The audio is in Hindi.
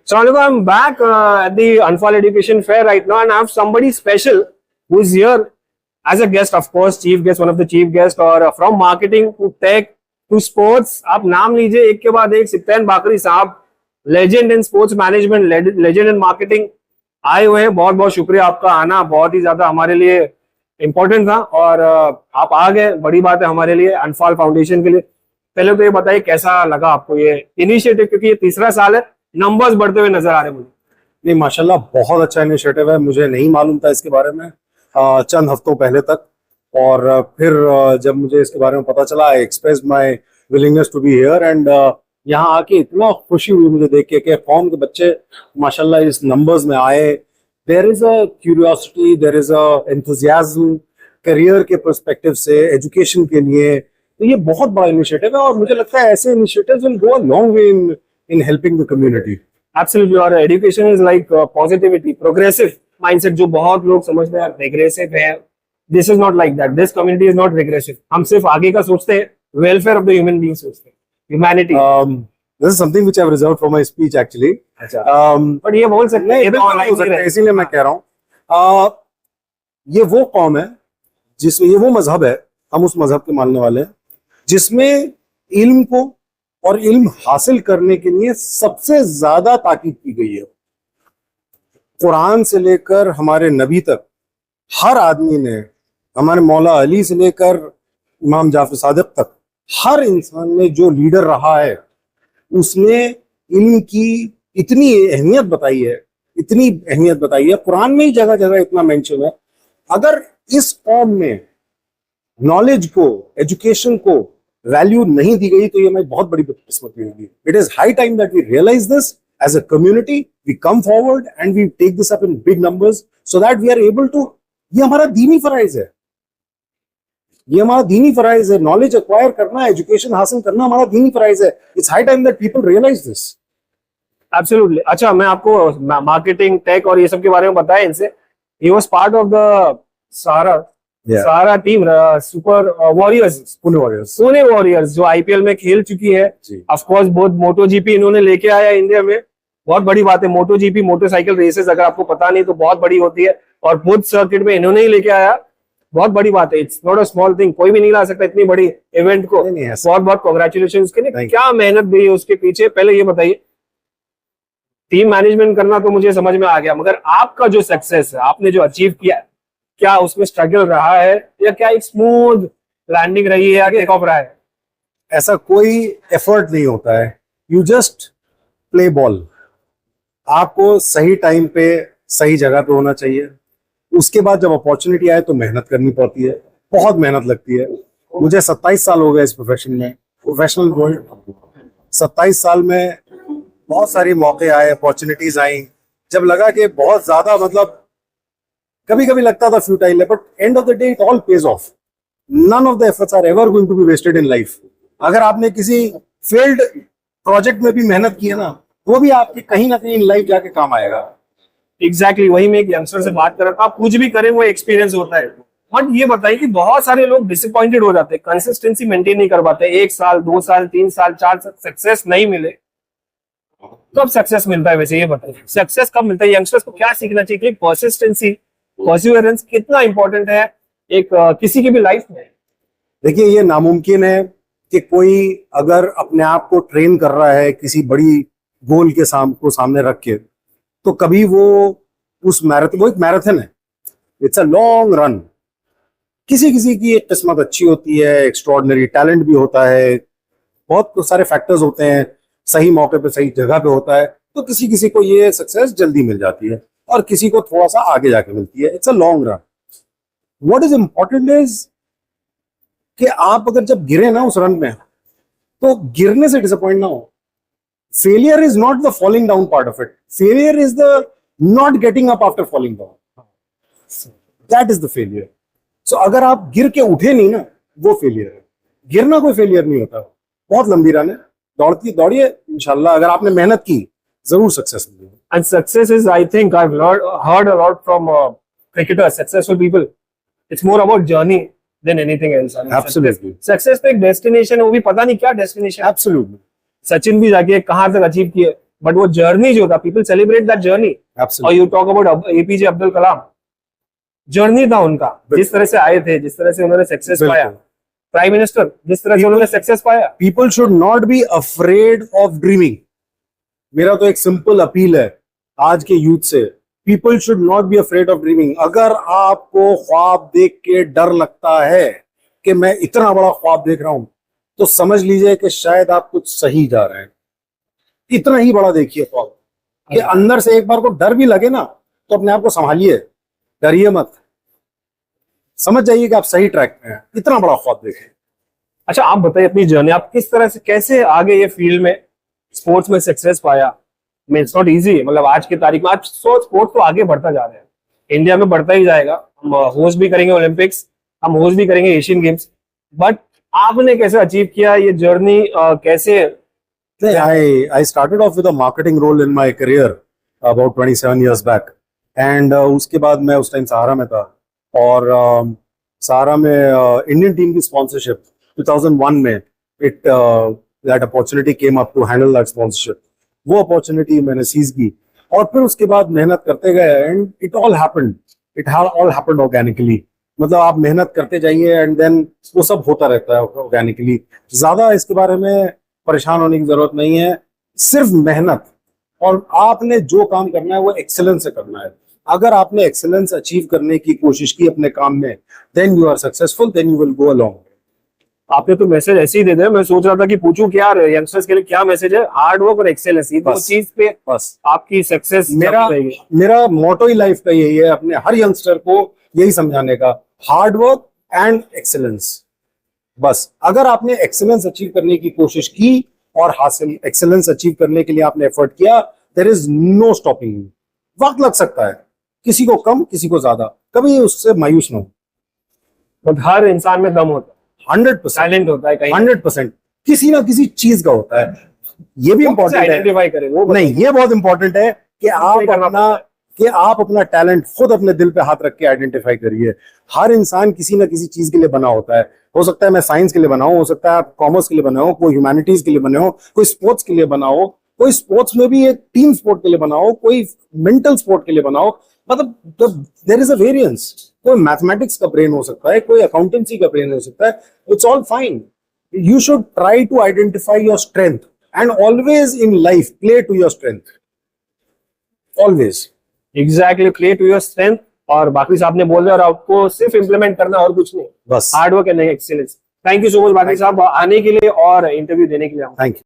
So Anuga, I'm back at the Anfal Education Fair right now, and I have somebody special who is here as a guest, of course, chief guest, one of the chief guests, or from marketing to tech to sports. आप नाम लीजिए एक के बाद एक, सिप्तैन बाकरी साहब, legend in sports management, legend in marketing, आए हुए हैं। बहुत बहुत शुक्रिया, आपका आना बहुत ही ज्यादा हमारे लिए इम्पोर्टेंट था और आप आ गए, बड़ी बात है हमारे लिए, अनफाल फाउंडेशन के लिए। पहले तो ये बताइए कैसा लगा आपको ये इनिशिएटिव, क्योंकि ये तीसरा साल है, नंबर्स बढ़ते हुए नजर आ रहे हैं मुझे। नहीं, माशाल्लाह बहुत अच्छा इनिशिएटिव है। मुझे नहीं मालूम था इसके बारे में चंद हफ्तों पहले तक, और फिर जब मुझे इसके बारे में पता चला, I express my willingness to be here, and यहाँ आके इतना खुशी हुई मुझे देख के कि कौम के बच्चे माशाल्लाह इस नंबर्स में आए। There is a curiosity, there is a enthusiasm career के पर्सपेक्टिव से, एजुकेशन के लिए। तो ये बहुत बड़ा इनिशिएटिव है और मुझे लगता है ऐसे initiatives will go a long way in helping the community. Absolutely, और education is like positivity, progressive mindset, जो बहुत लोग समझते हैं रिग्रेसिव है। This is not like that, this community is not regressive. हम सिर्फ आगे का सोचते हैं, welfare of the human being सोचते हैं, humanity. This is something which I have reserved for my speech actually. But ये बोल सकते हैं, इसीलिए मैं कह रहा हूँ ये वो कौम है जिसमें, ये वो मजहब है, हम उस मजहब के मानने वाले हैं जिसमें इल्म को और इल्म हासिल करने के लिए सबसे ज्यादा ताकीद की गई है। कुरान से लेकर हमारे नबी तक हर आदमी ने, हमारे मौला अली से लेकर इमाम जाफर सादिक तक, हर इंसान ने जो लीडर रहा है उसने इल्म की इतनी अहमियत बताई है, इतनी अहमियत बताई है। कुरान में ही जगह जगह इतना मेंशन है। अगर इस कौम में नॉलेज को, एजुकेशन को वैल्यू नहीं दी गई तो ये हमारी बहुत बड़ी बदकिस्मती होगी। It is high time that we realise this as a community, we come forward and we take this up in big numbers so that we are able to, ये हमारा दीनी फराइज है, ये हमारा दीनी फराइज है। नॉलेज एक्वायर करना, एजुकेशन हासिल करना हमारा दीनी फराइज है। It's high time that people realise this. Absolutely. अच्छा, मैं आपको मार्केटिंग, टेक और ये सब के बारे में बताया इनसे। He was part of the Sahara team, super warriors, Pune warriors, जो आईपीएल में खेल चुकी है। ऑफ कोर्स बहुत मोटो जीपी इन्होंने लेके आया इंडिया में, बहुत बड़ी बात है। मोटो जीपी, मोटरसाइकिल रेसेस, अगर आपको पता नहीं तो बहुत बड़ी होती है, और बुद्ध सर्किट में इन्होंने ही लेके आया, बहुत बड़ी बात है। It's not a small thing, कोई भी नहीं ला सकता इतनी बड़ी इवेंट को। बहुत बहुत कॉन्ग्रेचुलेशन के लिए। क्या मेहनत गई है उसके पीछे, पहले ये बताइए। टीम मैनेजमेंट करना तो मुझे समझ में आ गया, मगर आपका जो सक्सेस है, आपने जो अचीव किया, क्या उसमें स्ट्रगल रहा है या क्या एक स्मूथ लैंडिंग रही है या टेक ऑफ रहा है? ऐसा कोई एफर्ट नहीं होता है, यू जस्ट प्ले बॉल। आपको सही टाइम पे सही जगह पे होना चाहिए। उसके बाद जब अपॉर्चुनिटी आए तो मेहनत करनी पड़ती है, बहुत मेहनत लगती है। मुझे 27 साल हो गए इस प्रोफेशन में, प्रोफेशनल गोल्ड। 27 साल में बहुत सारी मौके आए, अपॉर्चुनिटीज आई, जब लगा कि बहुत ज्यादा, मतलब कभी कभी लगता था फ्यूटाइल है, but end of the day it all pays off. None of the efforts are ever going to be wasted in life. अगर आपने किसी फेल्ड प्रोजेक्ट में भी मेहनत की है ना, वो भी आपके कहीं ना कहीं इन लाइफ जाके काम आएगा। एग्जैक्टली, वही मैं एक यंगस्टर से बात कर रहा था। आप कुछ भी करें वो एक्सपीरियंस होता है। बट ये बताइए कि बहुत सारे लोग डिसअपॉइंटेड हो जाते हैं, कंसिस्टेंसी मेंटेन नहीं कर पाते। 1 साल, 2 साल, 3 साल, 4 साल सक्सेस नहीं मिले, कब सक्सेस मिलता है? वैसे ये बताइए, सक्सेस कब मिलता है? यंगस्टर्स को क्या सीखना चाहिए कि परसिस्टेंसी, परसिवरेंस कितना इंपॉर्टेंट है एक किसी की भी लाइफ में? देखिए, ये नामुमकिन है कि कोई अगर अपने आप को ट्रेन कर रहा है किसी बड़ी गोल के सामने रख के, तो कभी वो उस मैराथन, वो एक मैराथन है, इट्स अ लॉन्ग रन। किसी किसी की एक किस्मत अच्छी होती है, एक्स्ट्रॉर्डिनरी टैलेंट भी होता है, बहुत सारे फैक्टर्स होते हैं, सही मौके पे सही जगह पे होता है, तो किसी किसी को ये सक्सेस जल्दी मिल जाती है और किसी को थोड़ा सा आगे जाके मिलती है। It's a long run. What is important is कि आप अगर जब गिरे ना उस रन में, तो गिरने से डिसअपॉइंट ना हो। Failure is not the falling down part of it, failure is the not getting up after falling down, that is the failure. So अगर आप गिर के उठे नहीं ना, वो फेलियर है। गिरना कोई फेलियर नहीं होता। बहुत लंबी रन है, दौड़िए, इंशाल्लाह अगर आपने मेहनत की जरूर सक्सेस मिलेगी। And success is, I think I've heard a lot from cricketers, successful people. It's more about journey than anything else. I mean, Absolutely. Success तो एक डेस्टिनेशन है, वो भी पता नहीं क्या डेस्टिनेशन। Absolutely. सचिन भी जाके कहाँ तक अचीव किए, बट वो जर्नी जो था, पीपल सेलिब्रेट दैट जर्नी। और Absolutely. You talk about APJ Abdul Kalam, journey था उनका, जिस तरह से आए थे, जिस तरह से उन्होंने सक्सेस पाया, बिल्कुल। प्राइम मिनिस्टर जिस तरह से उन्होंने सक्सेस पाया। People should not be afraid of dreaming. मेरा तो एक सिंपल अपील है आज के यूथ से, people should not be afraid of dreaming. अगर आपको ख्वाब देख के डर लगता है कि मैं इतना बड़ा ख्वाब देख रहा हूं, तो समझ लीजिए कि शायद आप कुछ सही जा रहे हैं। इतना ही बड़ा देखिए ख्वाब, कि अंदर से एक बार को डर भी लगे ना, तो अपने आप को संभालिए, डरिए मत, समझ जाइए कि आप सही ट्रैक पे हैं। इतना बड़ा ख्वाब देखें। अच्छा, आप बताइए अपनी जर्नी, आप किस तरह से, कैसे आगे ये फील्ड में, स्पोर्ट्स में सक्सेस पाया। इट्स नॉट इजी, मतलब आज की तारीख में, आज स्पोर्ट्स तो आगे बढ़ता जा रहा है, इंडिया में बढ़ता ही जाएगा। हम होस्ट भी करेंगे ओलंपिक्स, हम होस्ट भी करेंगे एशियन गेम्स, बट आपने कैसे अचीव किया ये जर्नी, कैसे? I started off with a marketing role in my career about 27 years back, and उसके बाद मैं उस टाइम सहारा में था, और सहारा में इंडियन टीम की स्पॉन्सरशिप 2001 में that opportunity came up to handle that sponsorship. वो अपॉर्चुनिटी मैंने सीज की, और फिर उसके बाद मेहनत करते गए, and it all happened organically. मतलब आप मेहनत करते जाइए एंड देन वो सब होता रहता है ऑर्गेनिकली। ज्यादा इसके बारे में परेशान होने की जरूरत नहीं है, सिर्फ मेहनत, और आपने जो काम करना है वो एक्सेलेंस से करना है। अगर आपने एक्सेलेंस अचीव करने की कोशिश की अपने काम में, then you are successful, then you will go along. आपने तो मैसेज ऐसे ही दे दिया, मैं सोच रहा था कि पूछूं क्या यंगस्टर्स के लिए क्या मैसेज है। हार्ड वर्क और एक्सेलेंस, ये दो चीज पे बस आपकी सक्सेस मेरा मोटो ही लाइफ का यही है, अपने हर यंगस्टर को यही समझाने का, हार्ड वर्क एंड एक्सेलेंस। बस अगर आपने एक्सेलेंस अचीव करने की कोशिश की और हासिल एक्सेलेंस अचीव करने के लिए आपने एफर्ट किया, there is no stopping you. वक्त लग सकता है, किसी को कम, किसी को ज्यादा, कभी उससे मायूस ना हो। बट हर इंसान में दम होता है, 100% टैलेंट होता है, कहीं 100% किसी ना किसी चीज का होता है। ये भी इंपॉर्टेंट है, आइडेंटिफाई करें वो नहीं, ये बहुत इंपॉर्टेंट है कि आप अपना टैलेंट खुद अपने दिल पे हाथ रख के आइडेंटिफाई करिए। हर इंसान किसी ना किसी चीज के लिए बना होता है। हो सकता है मैं साइंस के लिए बना हो सकता है आप कॉमर्स के लिए बने हो, कोई ह्यूमैनिटीज के लिए बने हो, कोई स्पोर्ट्स के लिए बना हो, कोई स्पोर्ट्स में भी एक टीम स्पोर्ट के लिए बना हो, कोई मेंटल स्पोर्ट के लिए बना हो। मतलब देयर इज अ वेरिएंस। कोई मैथमेटिक्स का ब्रेन हो सकता है, कोई अकाउंटेंसी का ब्रेन हो सकता है, it's all fine. You should try to identify your strength and always in life play to your strength, always. Exactly, play to your strength, और बाकी साहब ने बोल दिया, और आपको सिर्फ इंप्लीमेंट करना और कुछ नहीं, बस hard work and excellence. Thank you so much बाकी साहब आने के लिए और इंटरव्यू देने के लिए। Thank you.